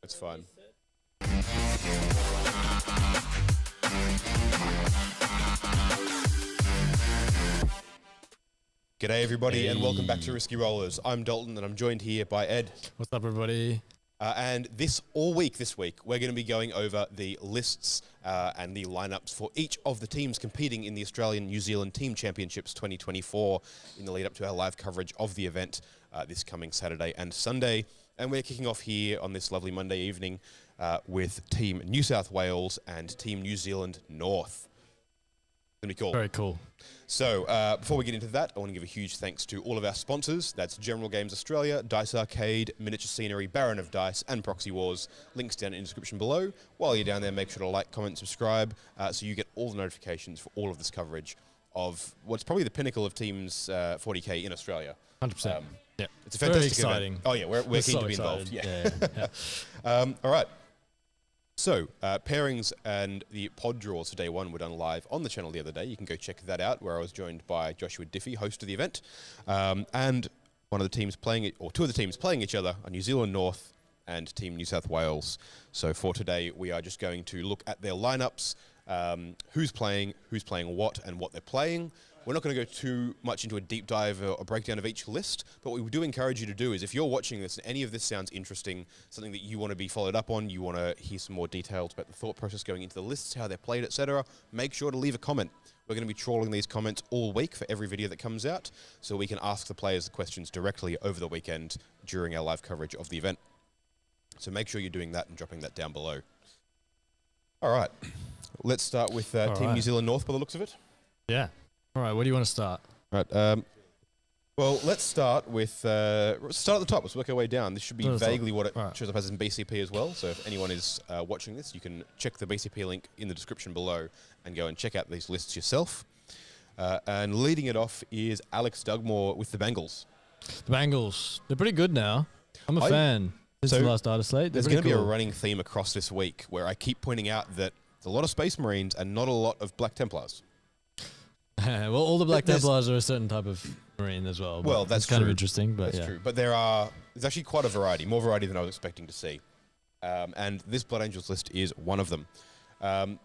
That's fine. G'day everybody and welcome back to Risky Rollers. I'm Dalton and I'm joined here by Ed. What's up everybody? And this week, we're going to be going over the lists and the lineups for each of the teams competing in the Australian-New Zealand Team Championships 2024 in the lead up to our live coverage of the event this coming Saturday and Sunday. And we're kicking off here on this lovely Monday evening with Team New South Wales and Team New Zealand North. It's going to be cool. Very cool. So, before we get into that, I want to give a huge thanks to all of our sponsors. That's General Games Australia, Dice Arcade, Miniature Scenery, Baron of Dice, and Proxy Wars. Links down in the description below. While you're down there, make sure to like, comment, subscribe, so you get all the notifications for all of this coverage of what's probably the pinnacle of Teams 40K in Australia. 100%. Yeah, it's a fantastic Very exciting. event. Oh yeah, we're keen so to be excited. involved. Yeah. All right. So, pairings and the pod draws for day one were done live on the channel the other day. You can go check that out, where I was joined by Joshua Diffie, host of the event, and one of the teams playing it, or two of the teams playing each other, are New Zealand North and Team New South Wales. So for today, we are just going to look at their lineups, who's playing what, and what they're playing. We're not going to go too much into a deep dive or a breakdown of each list, but what we do encourage you to do is if you're watching this and any of this sounds interesting, something that you want to be followed up on, you want to hear some more details about the thought process going into the lists, how they're played, etc., make sure to leave a comment. We're going to be trawling these comments all week for every video that comes out, so we can ask the players the questions directly over the weekend during our live coverage of the event. So make sure you're doing that and dropping that down below. All right, let's start with Team New Zealand North by the looks of it. Yeah. All right, where do you want to start? Right. Well, let's start with start at the top. Let's work our way down. This should be vaguely what it shows up as in BCP as well. So if anyone is watching this, you can check the BCP link in the description below and go and check out these lists yourself. And leading it off is Alex Dugmore with the Bengals. The Bengals. They're pretty good now. I'm a fan. This is the last data slate. There's going to be a running theme across this week where I keep pointing out that there's a lot of Space Marines and not a lot of Black Templars. Well, all the Black Templars are a certain type of Marine as well. Well, that's kind of interesting, but that's true. But there's actually quite a variety, more variety than I was expecting to see. And this Blood Angels list is one of them. So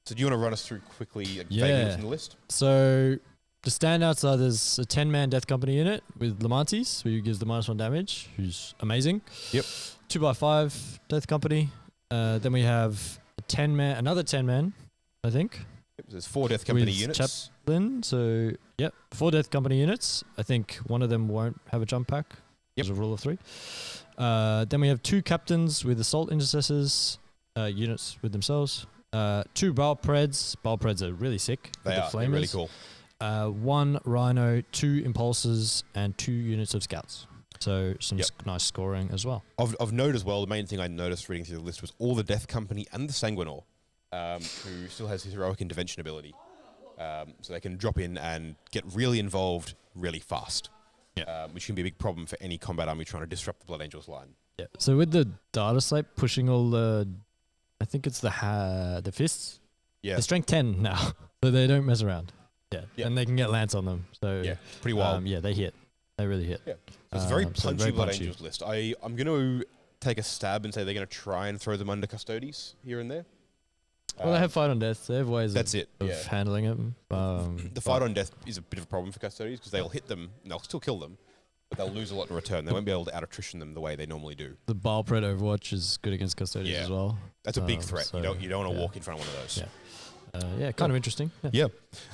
do you want to run us through quickly in the list? So the standouts are there's a 10-man Death Company unit with Lamantis, who gives the -1 damage, who's amazing. Yep. 2x5 Death Company. Then we have another 10-man, I think. There's 4 Death Company units. Chaplain, so, 4 Death Company units. I think one of them won't have a jump pack. There's a rule of 3. Then we have 2 captains with Assault Intercessors, units with themselves. 2 Balpreds. Balpreds are really sick. They're really cool. 1 Rhino, 2 Impulsors, and 2 units of Scouts. So some nice scoring as well. Of note as well, the main thing I noticed reading through the list was all the Death Company and the Sanguinor. Who still has his heroic intervention ability. So they can drop in and get really involved really fast, which can be a big problem for any combat army trying to disrupt the Blood Angels line. Yeah. So with the data slate pushing all the, I think it's the fists. Yeah. They're strength 10 now, so they don't mess around. Yeah. And they can get lance on them. So pretty wild. They hit. They really hit. Yeah. So it's a very punchy Blood Angels list. I'm going to take a stab and say they're going to try and throw them under Custodes here and there. Well, they have fight on death. They have ways of handling it. The fight on death is a bit of a problem for Custodes because they'll hit them and they'll still kill them, but they'll lose a lot in return. They won't be able to out-attrition them the way they normally do. The Balpred Overwatch is good against Custodes as well. That's a big threat. So you don't want to walk in front of one of those. Kind of interesting. Yeah.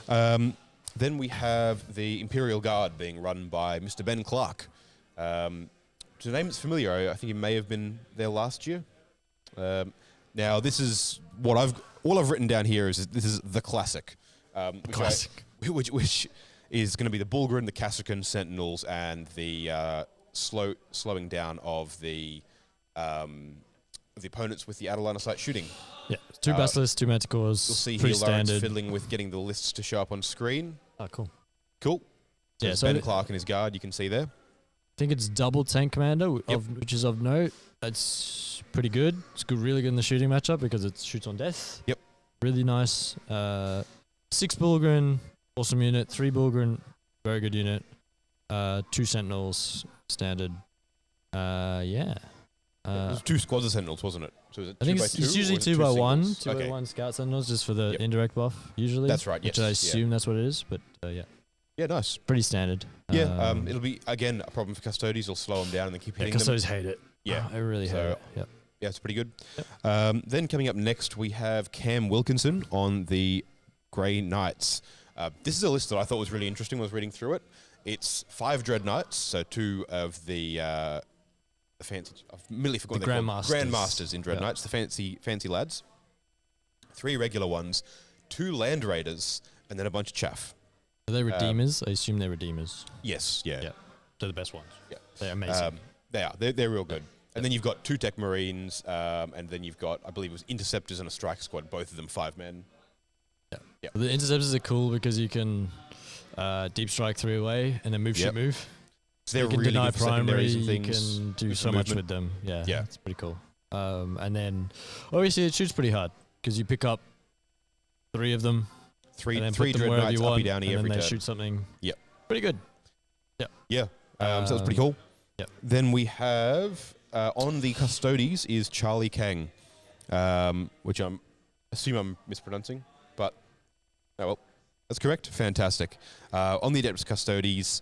Then we have the Imperial Guard being run by Mr. Ben Clark. The name is familiar. I think he may have been there last year. Now, this is what all I've written down here is this is the classic. Which is going to be the Bulgrin, the Kasrkin Sentinels, and the slowing down of the opponents with the Adeline sight shooting. Yeah, 2 Basilisks, 2 Manticores. You'll see here Lawrence fiddling with getting the lists to show up on screen. Oh, cool. Cool. So Ben Clark and his guard, you can see there. I think it's double tank commander, which is of note. That's pretty good. It's really good in the shooting matchup because it shoots on death. Yep. Really nice. 6 Bulgrin, awesome unit. 3 Bulgrin, very good unit. 2 Sentinels, standard. it was 2 squads of sentinels, wasn't it? So was it I 2 think by it's 2? usually or was it 2 by 1, singles? 2 by 1 scout sentinels just for the indirect buff usually. That's right. Yes. Which I assume that's what it is, but yeah. Yeah, nice. Pretty standard. Yeah, it'll be again a problem for custodies. They'll slow them down and then keep hitting them. Custodies hate it. Yeah, I really hate it. Yep. Yeah, it's pretty good. Yep. Then coming up next, we have Cam Wilkinson on the Grey Knights. This is a list that I thought was really interesting when I was reading through it. It's 5 Dread Knights, so 2 of the fancy... I've immediately forgotten the Grandmasters in Dread Knights, the fancy lads. 3 regular ones, 2 Land Raiders, and then a bunch of chaff. Are they Redeemers? I assume they're Redeemers. Yes, yeah. They're the best ones. Yeah. They're amazing. They are. They're real good. And then you've got 2 Tech Marines, and then you've got, I believe it was Interceptors and a Strike Squad, both of them 5 men. Yeah. The Interceptors are cool because you can deep strike 3 away and then move, shoot, move. So they're you can really deny good for primary, secondaries and things. you can do so much with them. Yeah, Yeah. it's pretty cool. And then, obviously, it shoots pretty hard because you pick up 3 of them. 3 and then Dread put them wherever Knights, you want, uppy downy and every then they turn. shoot something. Yep. Pretty good. Yeah. So that's pretty cool. Yep. Then we have, on the Custodies is Charlie Kang, which I assume I'm mispronouncing, but, oh well, that's correct. Fantastic. On the Adeptus Custodies,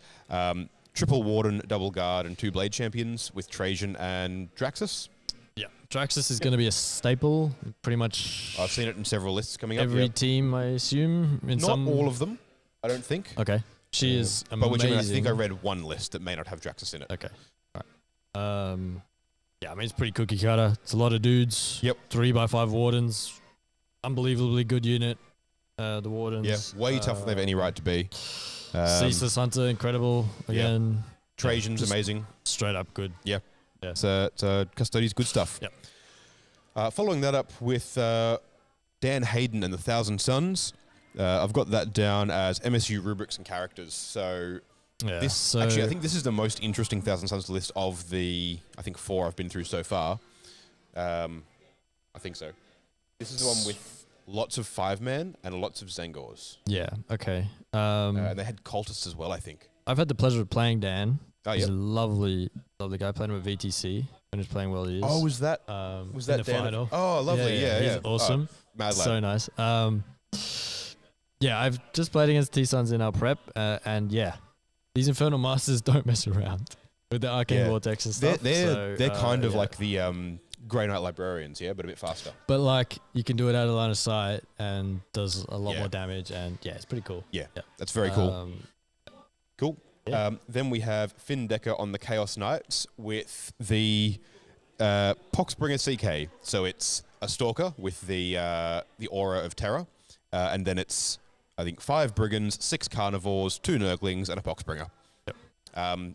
triple Warden, double Guard, and 2 Blade Champions with Trajan and Draxus. Yeah. Draxus is going to be a staple, pretty much. I've seen it in several lists coming up. Every team, I assume. Not all of them, I don't think. Okay. She is amazing. But which I think I read one list that may not have Draxus in it. Okay. All right. Yeah, I mean, it's pretty cookie cutter. It's a lot of dudes. Yep. 3 by 5 Wardens. Unbelievably good unit. The Wardens. Yeah, way tougher than they've any right to be. Ceaseless Hunter, incredible. Again. Trajan's amazing. Straight up good. Yeah. Yeah. It's Custodies, good stuff. Yep. Following that up with Dan Hayden and the Thousand Suns, I've got that down as MSU rubrics and characters. So actually, I think this is the most interesting Thousand Suns list of the, I think, 4 I've been through so far. I think so. This is the one with lots of 5-man and lots of Zangors. Yeah, okay. And they had cultists as well, I think. I've had the pleasure of playing Dan. Oh, He's yeah. a lovely guy. Playing with VTC when he's playing well. He is. Oh, was that in Dan? the final? Oh, lovely. Yeah. He's awesome. Oh, mad lad. So nice. Yeah, I've just played against T-Suns in our prep, and yeah, these Infernal Masters don't mess around with the Arcane Vortex and stuff. They're kind of like the Grey Knight Librarians, but a bit faster. But like, you can do it out of line of sight and does a lot more damage, and yeah, it's pretty cool. Yeah, that's very cool. Cool. Yeah. Then we have Finn Decker on the Chaos Knights with the Poxbringer CK. So it's a Stalker with the Aura of Terror, and then it's, I think, 5 Brigands, 6 Carnivores, 2 Nurglings, and a Poxbringer. Yep.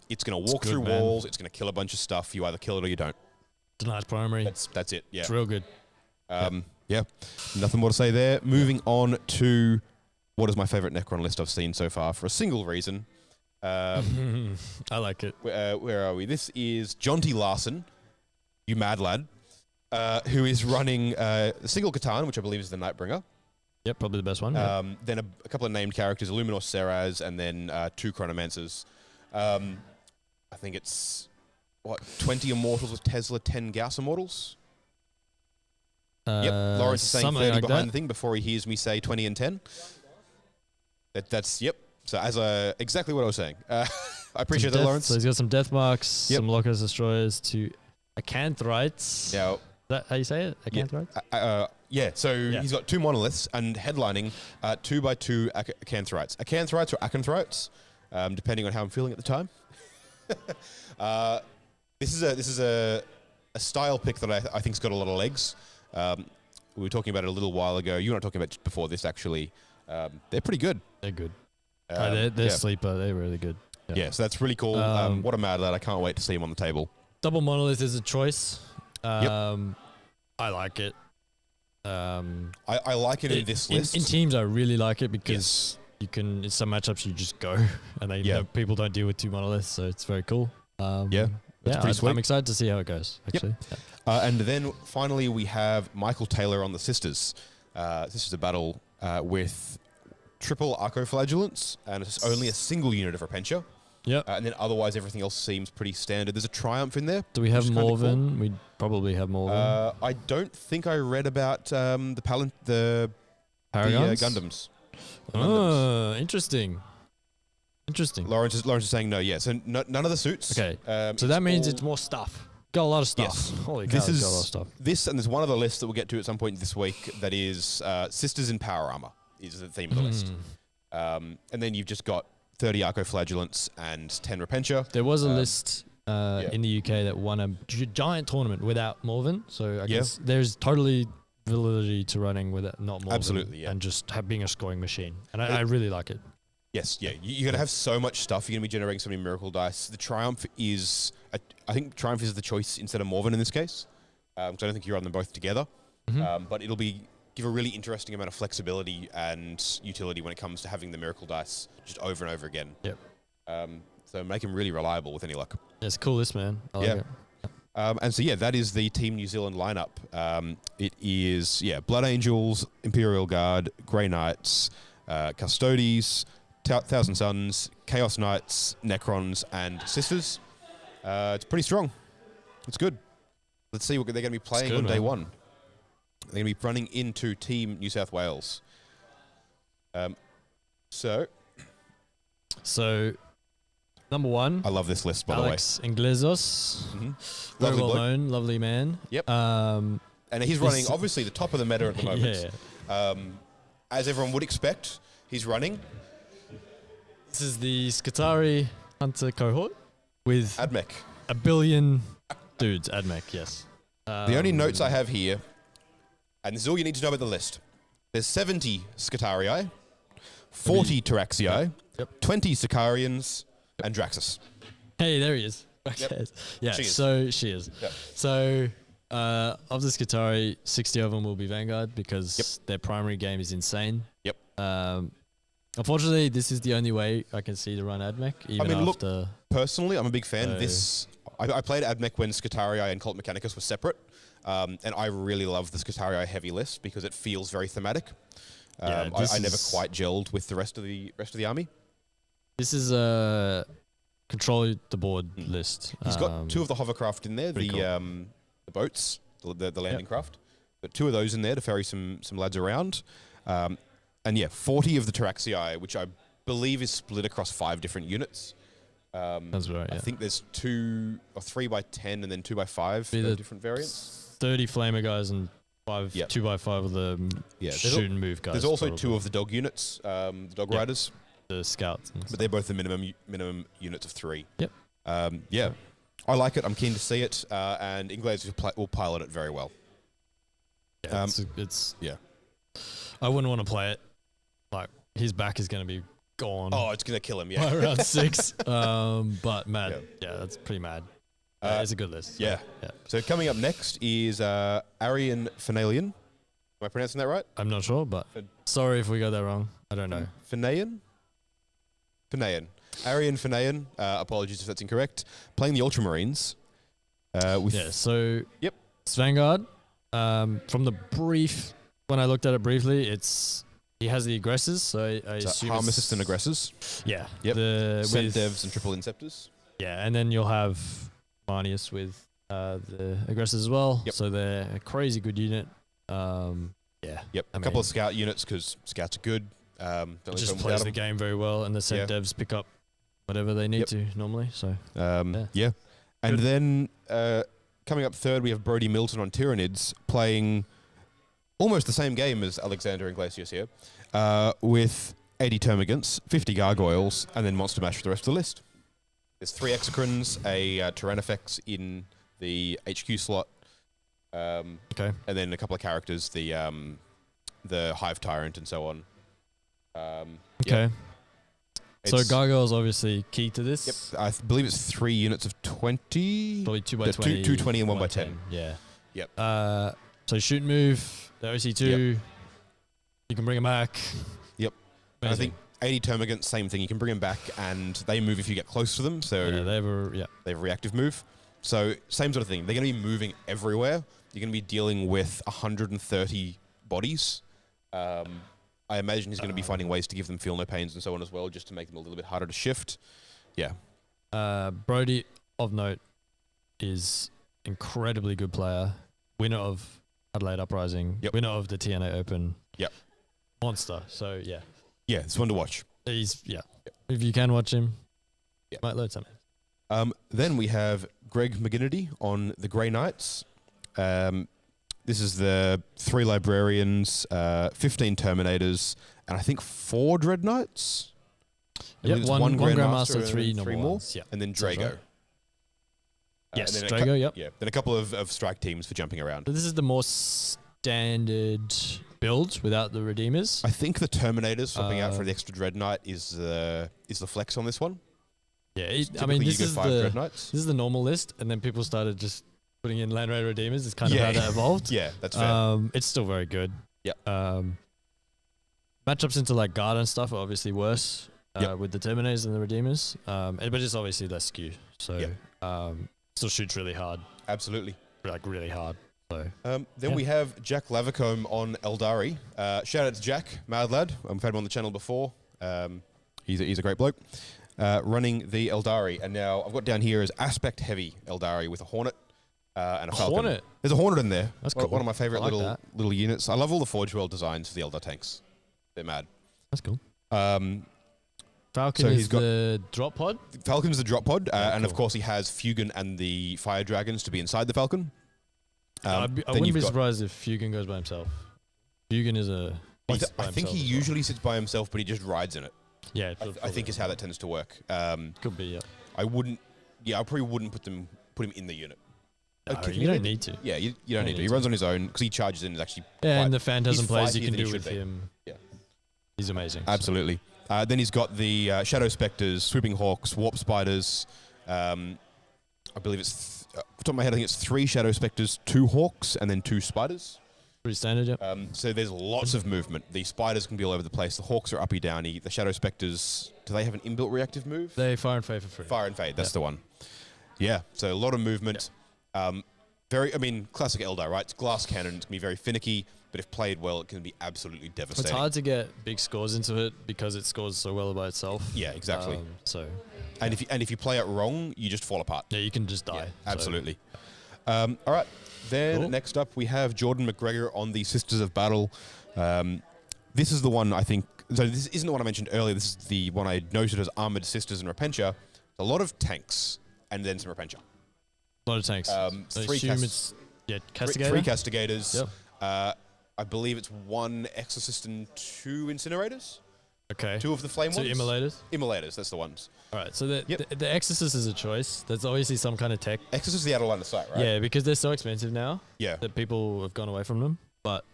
It's going to walk through walls. It's going to kill a bunch of stuff. You either kill it or you don't. Denies primary. That's it. Yeah. It's real good. Yeah. Nothing more to say there. Moving on to what is my favorite Necron list I've seen so far for a single reason. I like it. Where are we? This is Jonty Larson, you mad lad, who is running a single Catan, which I believe is the Nightbringer. Yep, probably the best one. Then a couple of named characters, Illuminor Seraz, and then 2 Chronomancers. I think it's, 20 Immortals with Tesla, 10 Gauss Immortals? Yep, Lawrence is saying 30 like behind that. the thing before he hears me say 20 and 10. That's, yep. So exactly what I was saying. I appreciate that, Lawrence. So he's got some Death Marks, some Lockers Destroyers, 2 Acanthrites. Yeah. Is that how you say it? Acanthrites? He's got 2 Monoliths and headlining 2 by 2 Acanthrites. Acanthrites or Acanthrites, depending on how I'm feeling at the time. This is a style pick that I think's got a lot of legs. We were talking about it a little while ago. You were not talking about just before this, actually. They're pretty good. They're good. They're sleeper. They're really good. Yeah, so that's really cool. What a mad lad. I can't wait to see him on the table. Double Monolith is a choice. I like it. I like it in this list. In teams, I really like it because you can, in some matchups, you just go and people don't deal with 2 Monoliths, so it's very cool. That's pretty sweet. I'm excited to see how it goes, actually. Yep. And then finally, we have Michael Taylor on the Sisters. This is a battle with triple Arcoflagellants, and it's only a single unit of Repentia. Yep. And then otherwise, everything else seems pretty standard. There's a Triumph in there. Do we have which is kinda Morven? cool. We probably have Morven. I don't think I read about the Paragons? Gundams. Oh, interesting. Interesting. Lawrence is saying no. Yeah, so none of the suits. Okay. So that means it's more stuff. Got a lot of stuff. Yes. Holy cow, This it's got a lot of is stuff. this, and there's one other list that we'll get to at some point this week. That is Sisters in Power Armor is the theme of the list. And then you've just got 30 Arco-Flagellants and 10 Repentia. There was a list in the UK that won a giant tournament without Morven. So I guess there's totally validity to running without not Morven. Absolutely, yeah. And just being a scoring machine. And I really like it. Yes, yeah. You're going to have so much stuff. You're going to be generating so many miracle dice. The Triumph is, I think Triumph is the choice instead of Morven in this case. Because I don't think you run them both together. But it'll give a really interesting amount of flexibility and utility when it comes to having the miracle dice just over and over again. Yep. So make them really reliable with any luck. It's a cool list, man. I like it. And so, that is the Team New Zealand lineup. It is, Blood Angels, Imperial Guard, Grey Knights, Custodes, Thousand Suns, Chaos Knights, Necrons, and Sisters. It's pretty strong. It's good. Let's see what they're going to be playing on day one. They're going to be running into Team New South Wales. So, number one. I love this list, by Alex Inglezos. Very well known, lovely man. Yep. And he's running, obviously, the top of the meta at the moment. As everyone would expect, he's running. This is the Skitarii Hunter cohort with Admech. a billion dudes. Admech, yes. The only notes I have here, and this is all you need to know about the list. There's 70 Skitarii, 40 Taraxii, 20 Sicarians, and Draxus. Hey, there he is. Yep. Yeah, she is. Yep. So of the Skitarii, 60 of them will be Vanguard because their primary game is insane. Yep. Unfortunately, this is the only way I can see to run Admech, even after... Personally, I'm a big fan. I played Admech when Skitarii and Cult Mechanicus were separate, and I really love the Skitarii heavy list because it feels very thematic. I never quite gelled with the rest of the army. This is a control the board list. He's got 2 of the hovercraft in there, the boats, the landing craft. Got 2 of those in there to ferry some lads around. And 40 of the Taraxii, which I believe is split across 5 different units. That's right. I think there's 2 or 3 by 10 and then 2 by 5 different variants. 30 flamer guys and 2 by 5 of the shoot and move guys. There's also 2 of the dog units, the dog riders. The scouts. But they're both the minimum units of 3. Yep. I like it. I'm keen to see it. And Inglaze will pilot it very well. Yeah, I wouldn't want to play it. Like, his back is going to be gone. Oh, it's going to kill him, by around 6. But mad. Yeah, that's pretty mad. It's a good list. Yeah. So coming up next is Arian Fenalian. Am I pronouncing that right? I'm not sure, but sorry if we got that wrong. I don't know. Fenaian? Arian Fenaian. Apologies if that's incorrect. Playing the Ultramarines. It's Vanguard. From the brief, when I looked at it briefly, he has the aggressors, so I assume harm assistant aggressors. Yeah. Yep. Cent devs and triple inceptors. Yeah, and then you'll have Marnius with the aggressors as well. Yep. So they're a crazy good unit. Yep. A couple of scout units because scouts are good. It just plays the game very well, and the Cent devs pick up whatever they need to normally. So And then coming up third, we have Brody Milton on Tyranids playing almost the same game as Alexander Iglesias here, with 80 Termagants, 50 Gargoyles, and then Monster Mash for the rest of the list. There's 3 Exocrines, a Tyrannofex in the HQ slot, and then a couple of characters, the Hive Tyrant and so on. So Gargoyle's obviously key to this. Yep, I believe it's 3 units of 20. Probably 2 by 20. 2 20 and 1 by 10. Yeah. Yep. So shoot and move, the OC2, you can bring them back. Yep. And I think 80 Termagants, same thing. You can bring them back and they move if you get close to them. So they have a reactive move. So same sort of thing. They're going to be moving everywhere. You're going to be dealing with 130 bodies. I imagine he's going to be finding ways to give them feel no pains and so on as well, just to make them a little bit harder to shift. Yeah. Brody, of note, is incredibly good player. Winner of Adelaide Uprising. Yep. Winner of the TNA Open. Yep. Monster. So, yeah. Yeah, it's one to watch. He's, yeah. If you can watch him, you might learn something. Then we have Greg McGinnity on the Grey Knights. This is the 3 Librarians, 15 Terminators, and I think 4 Dread Knights. Yeah, one Grandmaster, and 3 more, ones. Yeah. and then Drago. Right. Yes, and then Drago, yep. Yeah, then a couple of strike teams for jumping around. So this is the more standard build without the Redeemers. I think the Terminators swapping out for the extra Dread Knight is the flex on this one. Yeah, I mean, this is the normal list, and then people started just putting in Land Raider Redeemers. It's kind of how that evolved. Yeah, that's fair. It's still very good. Yeah. Matchups into like guard and stuff are obviously worse with the Terminators and the Redeemers, but it's obviously less skew. So still shoots really hard. Absolutely. Like really hard. So then we have Jack Lavacombe on Eldari. Shout out to Jack, mad lad. I've had him on the channel before. He's a great bloke. Running the Eldari, and now I've got down here as aspect heavy Eldari with a Hornet and a Falcon. Hornet? There's a Hornet in there. That's cool. One of my favorite I like little units. I love all the Forge World designs for the Eldar tanks. They're mad. That's cool. So Falcon is the drop pod? Falcon's the drop pod, and cool. of course he has Fugan and the Fire Dragons to be inside the Falcon. I wouldn't be surprised if Fugan goes by himself. Fugan is a beast by I think he himself as well. usually sits by himself, but he just rides in it. Yeah, I think is how that tends to work. could be. Yeah, I probably wouldn't put him in the unit. No, you don't need to. Yeah, you don't need to. He runs on his own because he charges in. Is actually and the Phantasm plays you flightier can than he do should with be. him. Yeah, He's amazing. absolutely. Then he's got the Shadow Spectres, Swooping Hawks, Warp Spiders. I believe it's off the top of my head. I think it's 3 Shadow Spectres, 2 Hawks, and then 2 Spiders. Pretty standard, yeah. So there's lots of movement. The Spiders can be all over the place. The Hawks are uppy downy. The Shadow Spectres, do they have an inbuilt reactive move? They fire and fade for free. Fire and fade, that's the one. Yeah, so a lot of movement. Classic Eldar, right? It's glass cannon. It can be very finicky, but if played well, it can be absolutely devastating. It's hard to get big scores into it because it scores so well by itself. Yeah, exactly. And if you play it wrong, you just fall apart. yeah, you can just die. Yeah, absolutely. All right. Then Cool. next up, we have Jordan McGregor on the Sisters of Battle. This is the one I think. So this isn't the one I mentioned earlier. This is the one I noted as Armored Sisters and Repentia. A lot of tanks and then some Repentia. A lot of tanks. I 3 assume it's Castigator. 3 Castigators. Yep. I believe it's 1 Exorcist and 2 Incinerators. Okay. 2 of the Flame 2 ones. Immolators. Immolators, that's the ones. All right. So the Exorcist is a choice. There's obviously some kind of tech. Exorcist is the outer line of sight, right? Yeah, because they're so expensive now. Yeah. That people have gone away from them. But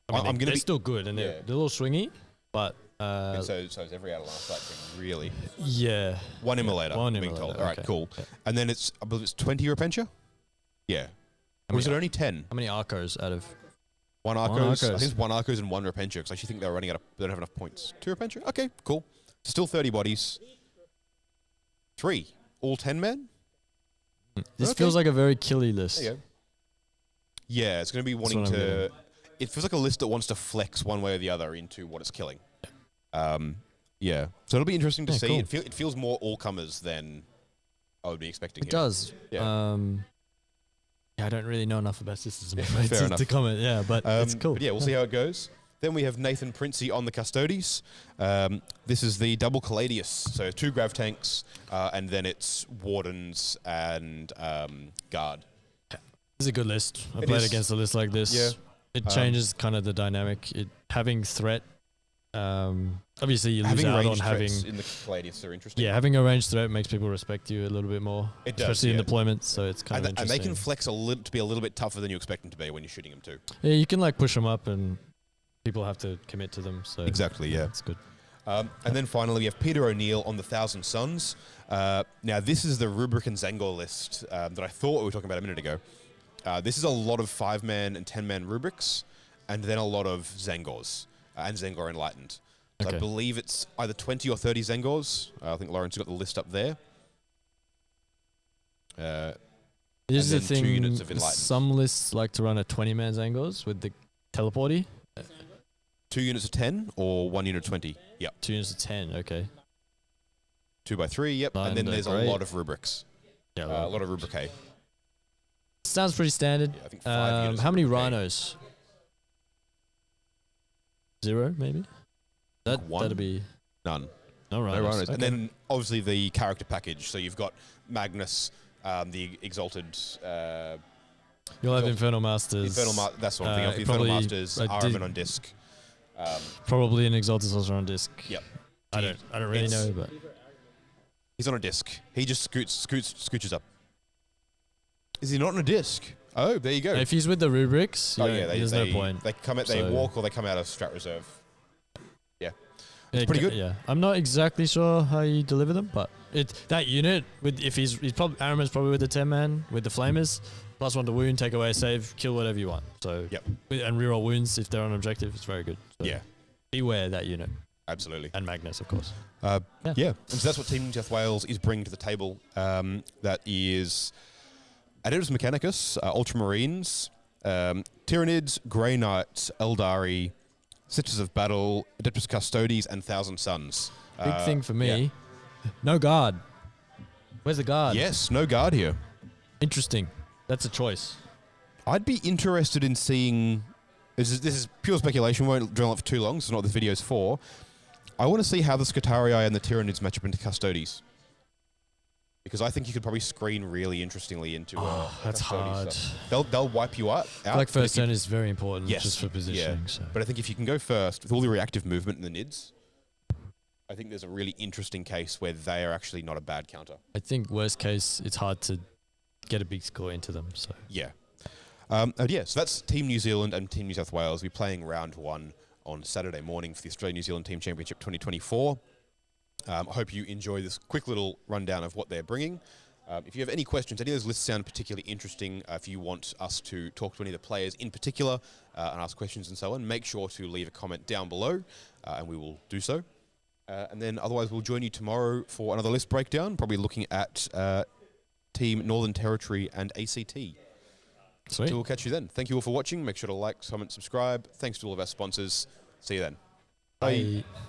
I'm they're still good and they're a little swingy. But and so is every outer line of sight thing, really. Yeah. 1 Immolator, One I'm being Immolator, told. All right, okay. cool. Yeah. And then I believe it's 20 Repentia? Yeah. Or was it only 10? How many Arcos out of 1 Arcos. I Arcos. think it's 1 Arcos and 1 Repentia because I actually think they're running out of, they don't have enough points. 2 Repentia? Okay, cool. Still 30 bodies. 3. All 10 men? This feels like a very killy list. There you go. Yeah, it's going to be wanting what I'm to... getting. It feels like a list that wants to flex one way or the other into what it's killing. Yeah. So it'll be interesting to see. Cool. It feels more all-comers than I would be expecting. It does. Yeah. I don't really know enough about systems fair enough. to comment. Yeah, but it's cool. But yeah, we'll see how it goes. Then we have Nathan Princey on the Custodes. This is the double Caladius. So 2 Grav tanks, and then it's Wardens and Guard. This is a good list. I It played is. against a list like this. Yeah. It changes kind of the dynamic. Having threat, obviously you lose Having out on ranged having... threats in the Caladius are interesting. Yeah, having a ranged threat makes people respect you a little bit more. It does, especially in yeah. deployments, so it's kind of And interesting. they can flex to be a little bit tougher than you expect them to be when you're shooting them too. Yeah, you can like push them up and people have to commit to them. So Exactly, yeah. It's good. And then finally, we have Peter O'Neill on the Thousand Suns. Now, this is the Rubric and Zangor list that I thought we were talking about a minute ago. This is a lot of 5-man and 10-man Rubrics, and then a lot of Zangors and Zangor Enlightened. So Okay. I believe it's either 20 or 30 Zangors. I think Lawrence has got the list up there. This is the then 2 thing. units of Enlightened. Some lists like to run a 20-man Zangors with the teleporty. 2 units of 10 or 1 unit of 20? Yeah. 2 units of 10. Okay. 2x3, yep. And then there's a lot of rubrics. Yeah, a lot of rubric A. Sounds pretty standard. Yeah, I think 5 units. How many rubric A. rhinos? 0, maybe? That'd be... None. No rhinos. No rhinos. Okay. And then, obviously, the character package. So you've got Magnus, the Exalted... You'll have Infernal Masters. That's what I'm thinking of. Infernal Masters, Araman on disc. Probably an Exalted Sorcerer on disc. Yep. I don't really know, but... He's on a disc. He just scooches up. Is he not on a disc? Oh, there you go. If he's with the rubrics, there's no point. They walk or they come out of Strat Reserve. Yeah. It's pretty good. Yeah. I'm not exactly sure how you deliver them, but that unit, if he's probably... Araman's probably with the 10-man, with the Flamers, +1 to wound, take away a save, kill whatever you want. So, yep. And reroll wounds if they're on objective. It's very good. So yeah. Beware that unit. Absolutely. And Magnus, of course. Yeah. And so that's what Team New South Wales is bringing to the table. That is Adeptus Mechanicus, Ultramarines, Tyranids, Grey Knights, Eldari, Sisters of Battle, Adeptus Custodes, and Thousand Suns. Big thing for me, no guard. Where's the guard? Yes, no guard here. Interesting. That's a choice. I'd be interested in seeing... This is pure speculation. We won't drill on it for too long. This is not what this video is for. I want to see how the Scutarii and the Tyranids match up into Custodes. Because I think you could probably screen really interestingly into that's hard. Stuff. They'll wipe you out. Like first turn is very important just for Yeah. positioning. So. But I think if you can go first with all the reactive movement in the NIDs, I think there's a really interesting case where they are actually not a bad counter. I think worst case, it's hard to get a big score into them. So yeah. So that's Team New Zealand and Team New South Wales. We'll be playing round 1 on Saturday morning for the Australian-New Zealand Team Championship 2024. I hope you enjoy this quick little rundown of what they're bringing. If you have any questions, any of those lists sound particularly interesting, if you want us to talk to any of the players in particular and ask questions and so on, make sure to leave a comment down below and we will do so. And then otherwise we'll join you tomorrow for another list breakdown, probably looking at Team Northern Territory and ACT. Sweet. So we'll catch you then. Thank you all for watching. Make sure to like, comment, subscribe. Thanks to all of our sponsors. See you then. Bye. Bye.